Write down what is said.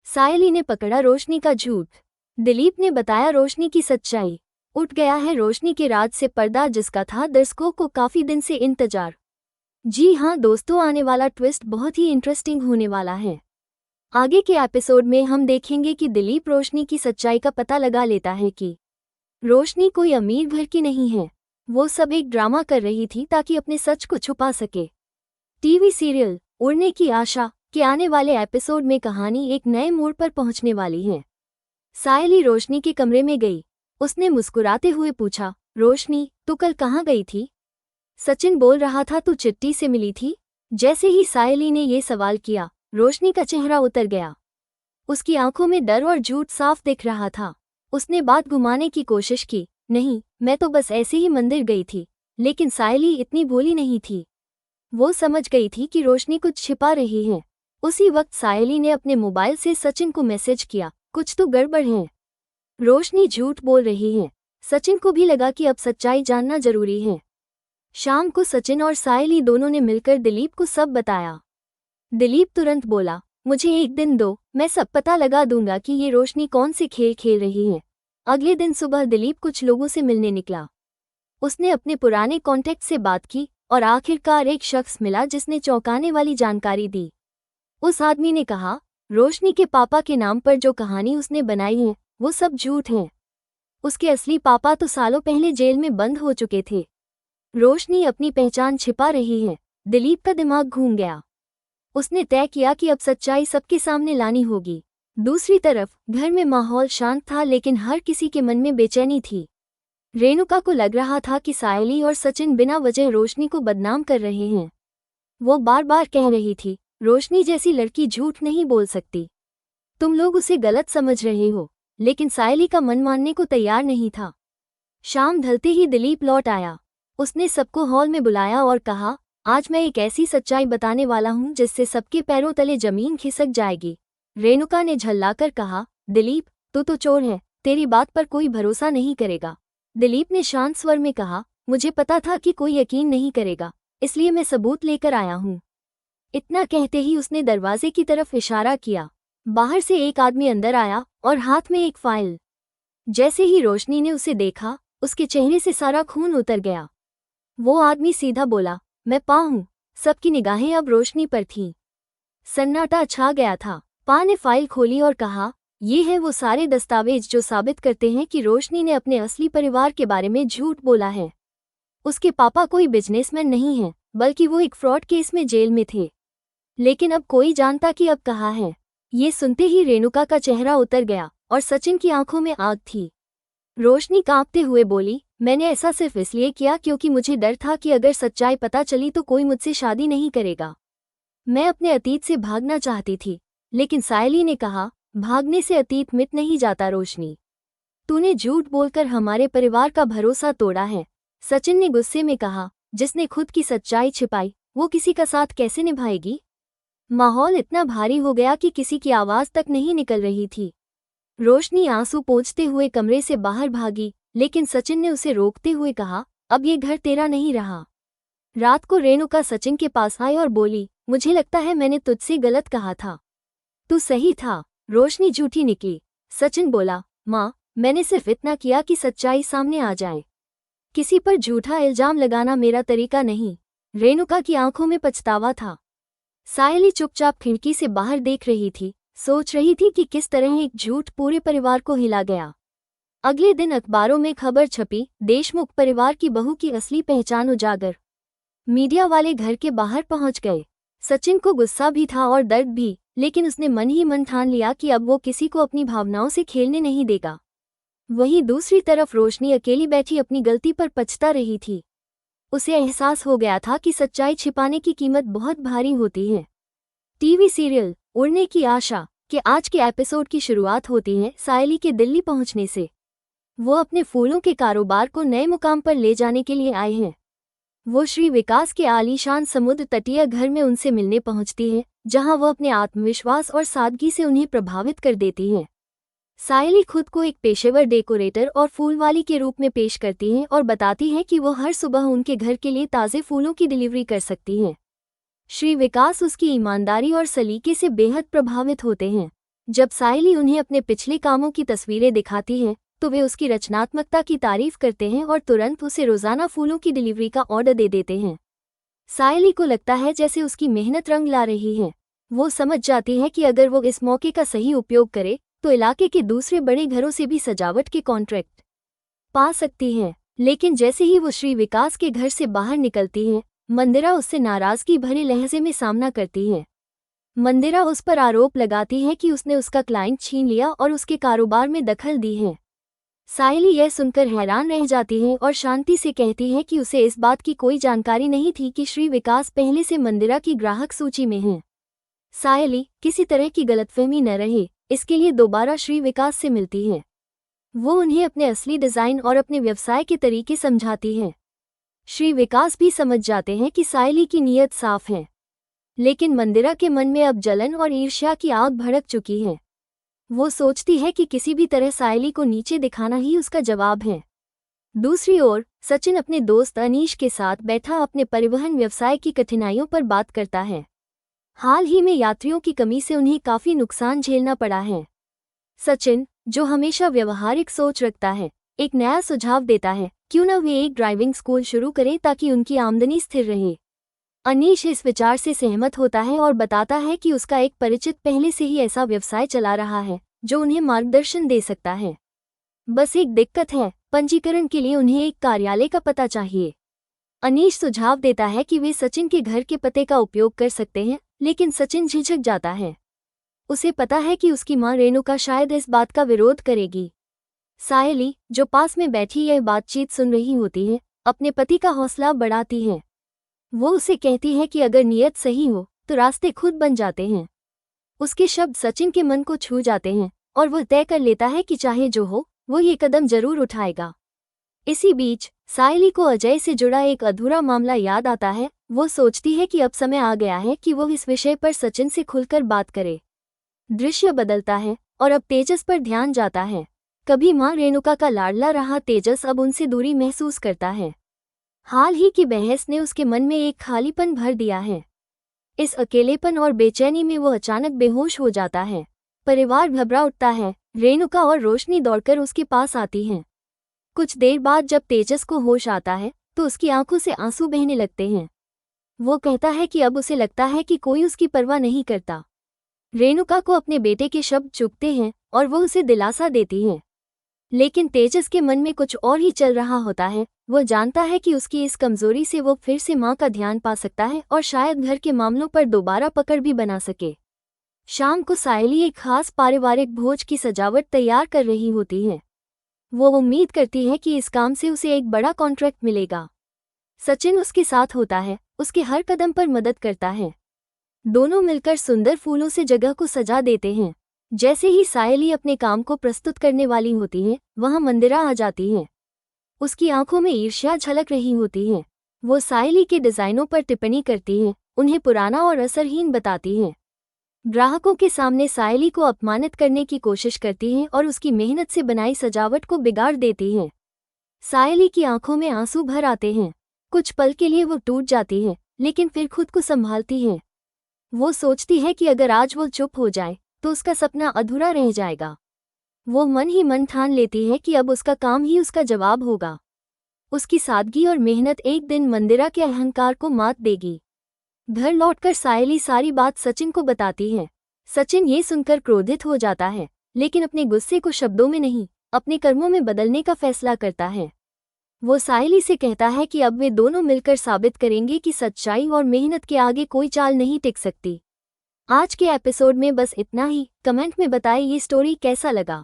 सायली ने पकड़ा रोशनी का झूठ। दिलीप ने बताया रोशनी की सच्चाई। उठ गया है रोशनी के राज से पर्दा, जिसका था दर्शकों को काफी दिन से इंतजार। जी हाँ दोस्तों, आने वाला ट्विस्ट बहुत ही इंटरेस्टिंग होने वाला है। आगे के एपिसोड में हम देखेंगे कि दिलीप रोशनी की सच्चाई का पता लगा लेता है कि रोशनी कोई अमीर घर की नहीं है। वो सब एक ड्रामा कर रही थी ताकि अपने सच को छुपा सके। टीवी सीरियल उड़ने की आशा के आने वाले एपिसोड में कहानी एक नए मोड़ पर पहुंचने वाली है। सायली रोशनी के कमरे में गई। उसने मुस्कुराते हुए पूछा, रोशनी तू कल कहाँ गई थी? सचिन बोल रहा था तू चिट्ठी से मिली थी। जैसे ही सायली ने ये सवाल किया, रोशनी का चेहरा उतर गया। उसकी आंखों में डर और झूठ साफ दिख रहा था। उसने बात घुमाने की कोशिश की, नहीं मैं तो बस ऐसे ही मंदिर गई थी। लेकिन सायली इतनी भोली नहीं थी। वो समझ गई थी कि रोशनी कुछ छिपा रही है। उसी वक्त सायली ने अपने मोबाइल से सचिन को मैसेज किया, कुछ तो गड़बड़ है। रोशनी झूठ बोल रही है। सचिन को भी लगा कि अब सच्चाई जानना जरूरी है। शाम को सचिन और सायली दोनों ने मिलकर दिलीप को सब बताया। दिलीप तुरंत बोला, मुझे एक दिन दो, मैं सब पता लगा दूंगा कि ये रोशनी कौन से खेल खेल रही है। अगले दिन सुबह दिलीप कुछ लोगों से मिलने निकला। उसने अपने पुराने कॉन्टैक्ट से बात की और आखिरकार एक शख्स मिला जिसने चौंकाने वाली जानकारी दी। उस आदमी ने कहा, रोशनी के पापा के नाम पर जो कहानी उसने बनाई है वो सब झूठ है। उसके असली पापा तो सालों पहले जेल में बंद हो चुके थे। रोशनी अपनी पहचान छिपा रही है। दिलीप का दिमाग घूम गया। उसने तय किया कि अब सच्चाई सबके सामने लानी होगी। दूसरी तरफ घर में माहौल शांत था, लेकिन हर किसी के मन में बेचैनी थी। रेणुका को लग रहा था कि सायली और सचिन बिना वजह रोशनी को बदनाम कर रहे हैं। वो बार बार कह रही थी, रोशनी जैसी लड़की झूठ नहीं बोल सकती। तुम लोग उसे गलत समझ रहे हो। लेकिन सायली का मन मानने को तैयार नहीं था। शाम ढलते ही दिलीप लौट आया। उसने सबको हॉल में बुलाया और कहा, आज मैं एक ऐसी सच्चाई बताने वाला हूं जिससे सबके पैरों तले जमीन खिसक जाएगी। रेणुका ने झल्लाकर कहा, दिलीप तू तो चोर है, तेरी बात पर कोई भरोसा नहीं करेगा। दिलीप ने शांत स्वर में कहा, मुझे पता था कि कोई यकीन नहीं करेगा, इसलिए मैं सबूत लेकर आया हूँ। इतना कहते ही उसने दरवाजे की तरफ इशारा किया। बाहर से एक आदमी अंदर आया और हाथ में एक फाइल। जैसे ही रोशनी ने उसे देखा, उसके चेहरे से सारा खून उतर गया। वो आदमी सीधा बोला, मैं पा हूँ। सबकी निगाहें अब रोशनी पर थीं। सन्नाटा छा गया था। पा ने फाइल खोली और कहा, ये है वो सारे दस्तावेज जो साबित करते हैं कि रोशनी ने अपने असली परिवार के बारे में झूठ बोला है। उसके पापा कोई बिजनेसमैन नहीं हैं, बल्कि वो एक फ्रॉड केस में जेल में थे। लेकिन अब कोई जानता कि अब कहाँ है। ये सुनते ही रेणुका का चेहरा उतर गया और सचिन की आंखों में आग थी। रोशनी कांपते हुए बोली, मैंने ऐसा सिर्फ इसलिए किया क्योंकि मुझे डर था कि अगर सच्चाई पता चली तो कोई मुझसे शादी नहीं करेगा। मैं अपने अतीत से भागना चाहती थी, लेकिन सायली ने कहा, भागने से अतीत मिट नहीं जाता रोशनी। तूने झूठ बोलकर हमारे परिवार का भरोसा तोड़ा है। सचिन ने गुस्से में कहा, जिसने खुद की सच्चाई छिपाई वो किसी का साथ कैसे निभाएगी? माहौल इतना भारी हो गया कि किसी की आवाज तक नहीं निकल रही थी। रोशनी आंसू पोंछते हुए कमरे से बाहर भागी, लेकिन सचिन ने उसे रोकते हुए कहा, अब ये घर तेरा नहीं रहा। रात को रेणुका सचिन के पास आई और बोली, मुझे लगता है मैंने तुझसे गलत कहा था। तू सही था। रोशनी झूठी निकली। सचिन बोला, माँ मैंने सिर्फ इतना किया कि सच्चाई सामने आ जाए। किसी पर झूठा इल्जाम लगाना मेरा तरीका नहीं। रेणुका की आंखों में पछतावा था। सायली चुपचाप खिड़की से बाहर देख रही थी, सोच रही थी कि किस तरह एक झूठ पूरे परिवार को हिला गया। अगले दिन अखबारों में खबर छपी, देशमुख परिवार की बहू की असली पहचान उजागर। मीडिया वाले घर के बाहर पहुंच गए। सचिन को गुस्सा भी था और दर्द भी, लेकिन उसने मन ही मन ठान लिया कि अब वो किसी को अपनी भावनाओं से खेलने नहीं देगा। वहीं दूसरी तरफ रोशनी अकेली बैठी अपनी गलती पर पछता रही थी। उसे एहसास हो गया था कि सच्चाई छिपाने की कीमत बहुत भारी होती है। टीवी सीरियल उड़ने की आशा के आज के एपिसोड की शुरुआत होती है सायली के दिल्ली पहुंचने से। वो अपने फूलों के कारोबार को नए मुकाम पर ले जाने के लिए आए हैं। वो श्री विकास के आलीशान समुद्र तटीय घर में उनसे मिलने पहुंचती है, जहां वो अपने आत्मविश्वास और सादगी से उन्हें प्रभावित कर देती है। सायली खुद को एक पेशेवर डेकोरेटर और फूलवाली के रूप में पेश करती हैं और बताती हैं कि वो हर सुबह उनके घर के लिए ताज़े फूलों की डिलीवरी कर सकती हैं। श्री विकास उसकी ईमानदारी और सलीके से बेहद प्रभावित होते हैं। जब सायली उन्हें अपने पिछले कामों की तस्वीरें दिखाती है तो वे उसकी रचनात्मकता की तारीफ करते हैं और तुरंत उसे रोजाना फूलों की डिलीवरी का ऑर्डर दे देते हैं। सायली को लगता है जैसे उसकी मेहनत रंग ला रही है। वो समझ जाती है कि अगर वो इस मौके का सही उपयोग करे तो इलाके के दूसरे बड़े घरों से भी सजावट के कॉन्ट्रैक्ट पा सकती है। लेकिन जैसे ही वो श्री विकास के घर से बाहर निकलती है, मंदिरा उससे नाराजगी भरे लहजे में सामना करती है। मंदिरा उस पर आरोप लगाती है कि उसने उसका क्लाइंट छीन लिया और उसके कारोबार में दखल दी है। सायली यह सुनकर हैरान रह जाती है और शांति से कहती है कि उसे इस बात की कोई जानकारी नहीं थी कि श्री विकास पहले से मंदिरा की ग्राहक सूची में है। सायली किसी तरह की गलतफहमी न रहे इसके लिए दोबारा श्री विकास से मिलती है। वो उन्हें अपने असली डिजाइन और अपने व्यवसाय के तरीके समझाती है। श्री विकास भी समझ जाते हैं कि सायली की नीयत साफ है, लेकिन मंदिरा के मन में अब जलन और ईर्ष्या की आग भड़क चुकी है। वो सोचती है कि किसी भी तरह सायली को नीचे दिखाना ही उसका जवाब है। दूसरी ओर सचिन अपने दोस्त अनीश के साथ बैठा अपने परिवहन व्यवसाय की कठिनाइयों पर बात करता है। हाल ही में यात्रियों की कमी से उन्हें काफी नुकसान झेलना पड़ा है। सचिन, जो हमेशा व्यवहारिक सोच रखता है, एक नया सुझाव देता है, क्यों न वे एक ड्राइविंग स्कूल शुरू करें ताकि उनकी आमदनी स्थिर रहे। अनीश इस विचार से सहमत होता है और बताता है कि उसका एक परिचित पहले से ही ऐसा व्यवसाय चला रहा है जो उन्हें मार्गदर्शन दे सकता है। बस एक दिक्कत है, पंजीकरण के लिए उन्हें एक कार्यालय का पता चाहिए। अनीश सुझाव देता है कि वे सचिन के घर के पते का उपयोग कर सकते हैं, लेकिन सचिन झिझक जाता है। उसे पता है कि उसकी मां रेणुका शायद इस बात का विरोध करेगी। सायली, जो पास में बैठी यह बातचीत सुन रही होती है, अपने पति का हौसला बढ़ाती है। वो उसे कहती है कि अगर नीयत सही हो तो रास्ते खुद बन जाते हैं। उसके शब्द सचिन के मन को छू जाते हैं और वह तय कर लेता है कि चाहे जो हो वो ये कदम जरूर उठाएगा। इसी बीच सायली को अजय से जुड़ा एक अधूरा मामला याद आता है। वो सोचती है कि अब समय आ गया है कि वो इस विषय पर सचिन से खुलकर बात करे। दृश्य बदलता है और अब तेजस पर ध्यान जाता है। कभी मां रेणुका का लाडला रहा तेजस अब उनसे दूरी महसूस करता है। हाल ही की बहस ने उसके मन में एक खालीपन भर दिया है। इस अकेलेपन और बेचैनी में वो अचानक बेहोश हो जाता है। परिवार घबरा उठता है। रेणुका और रोशनी दौड़कर उसके पास आती हैं। कुछ देर बाद जब तेजस को होश आता है तो उसकी आंखों से आंसू बहने लगते हैं। वो कहता है कि अब उसे लगता है कि कोई उसकी परवाह नहीं करता। रेणुका को अपने बेटे के शब्द चुभते हैं और वो उसे दिलासा देती है, लेकिन तेजस के मन में कुछ और ही चल रहा होता है। वो जानता है कि उसकी इस कमजोरी से वो फिर से मां का ध्यान पा सकता है और शायद घर के मामलों पर दोबारा पकड़ भी बना सके। शाम को सायली एक खास पारिवारिक भोज की सजावट तैयार कर रही होती है। वो उम्मीद करती है कि इस काम से उसे एक बड़ा कॉन्ट्रैक्ट मिलेगा। सचिन उसके साथ होता है, उसके हर कदम पर मदद करता है। दोनों मिलकर सुंदर फूलों से जगह को सजा देते हैं। जैसे ही सायली अपने काम को प्रस्तुत करने वाली होती है, वहां मंदिरा आ जाती है। उसकी आंखों में ईर्ष्या झलक रही होती है। वो सायली के डिजाइनों पर टिप्पणी करती है, उन्हें पुराना और असरहीन बताती है। ग्राहकों के सामने सायली को अपमानित करने की कोशिश करती है और उसकी मेहनत से बनाई सजावट को बिगाड़ देती है। सायली की आंखों में आंसू भर आते हैं। कुछ पल के लिए वो टूट जाती है, लेकिन फिर खुद को संभालती है। वो सोचती है कि अगर आज वो चुप हो जाए तो उसका सपना अधूरा रह जाएगा। वो मन ही मन ठान लेती है कि अब उसका काम ही उसका जवाब होगा। उसकी सादगी और मेहनत एक दिन मंदिरा के अहंकार को मात देगी। घर लौटकर सायली सारी बात सचिन को बताती है। सचिन ये सुनकर क्रोधित हो जाता है, लेकिन अपने गुस्से को शब्दों में नहीं, अपने कर्मों में बदलने का फैसला करता है। वो सायली से कहता है कि अब वे दोनों मिलकर साबित करेंगे कि सच्चाई और मेहनत के आगे कोई चाल नहीं टिक सकती। आज के एपिसोड में बस इतना ही। कमेंट में बताएं ये स्टोरी कैसा लगा।